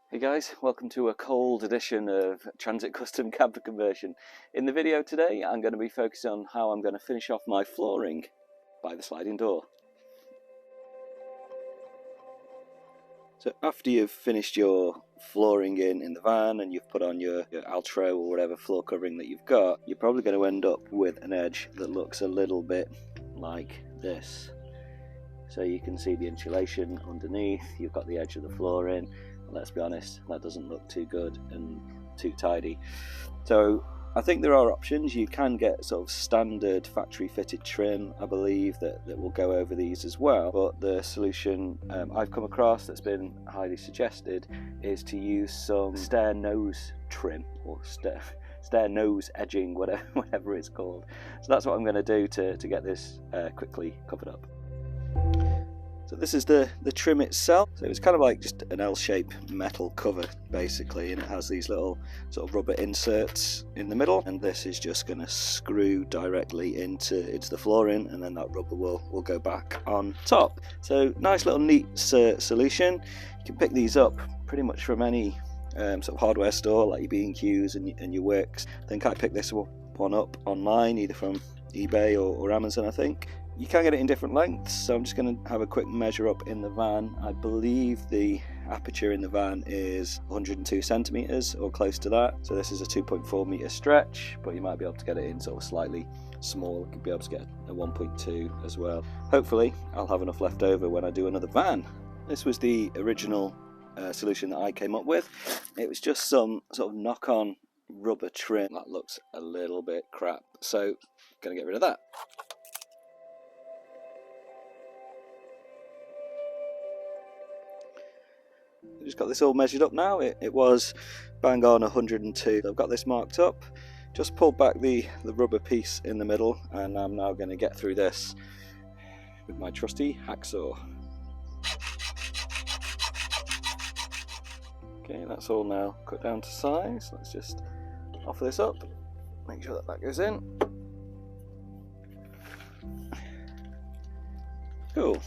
Hey guys, welcome to a cold edition of Transit Custom Camper Conversion. In the video today I'm going to be focusing on how I'm going to finish off my flooring by the sliding door. So after you've finished your flooring in the van and you've put on your Altro or whatever floor covering that you've got, you're probably going to end up with an edge that looks a little bit like this. So you can see the insulation underneath, you've got the edge of the floor in. Let's be honest, that doesn't look too good and too tidy. So I think there are options. You can get sort of standard factory fitted trim, I believe, that will go over these as well. But the solution I've come across that's been highly suggested is to use some stair nose trim or stair nose edging, whatever it's called. So that's what I'm going to do to get this quickly covered up. So this is the trim itself. So it's kind of like just an L-shaped metal cover basically, and it has these little sort of rubber inserts in the middle, and this is just going to screw directly into the flooring, and then that rubber will go back on top. So nice little neat solution. You can pick these up pretty much from any sort of hardware store like your B&Q's and your Works. I think I picked this one up online, either from eBay or Amazon, I think. You can get it in different lengths, so I'm just going to have a quick measure up in the van. I believe the aperture in the van is 102 centimeters or close to that. So this is a 2.4 meter stretch, but you might be able to get it in sort of slightly small. You could be able to get a 1.2 as well. Hopefully I'll have enough left over when I do another van. This was the original solution that I came up with. It was just some sort of knock-on rubber trim that looks a little bit crap, so I'm going to get rid of that. Just got this all measured up now. It was bang on 102. I've got this marked up, just pulled back the rubber piece in the middle, and I'm now going to get through this with my trusty hacksaw. Okay, that's all now cut down to size. Let's just offer this up, make sure that goes in. Cool,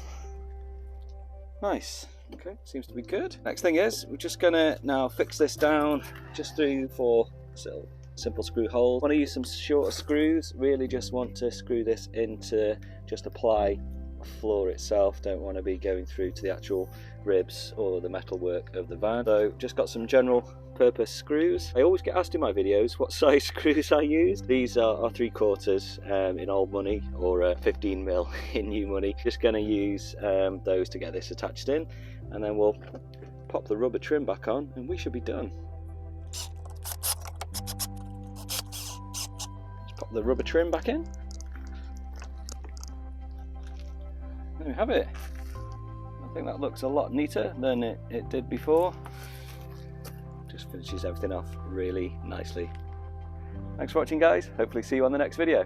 nice. Okay, seems to be good. Next thing is, we're just gonna now fix this down just through 4 simple screw holes. Want to use some shorter screws, really just want to screw this into just apply floor itself, don't want to be going through to the actual ribs or the metalwork of the van. So just got some general purpose screws. I always get asked in my videos what size screws I use. These are 3/4 in old money, or 15mm in new money. Just going to use those to get this attached in, and then we'll pop the rubber trim back on and we should be done. Just pop the rubber trim back in. There we have it. I think that looks a lot neater than it did before. Just finishes everything off really nicely. Thanks for watching guys, hopefully see you on the next video.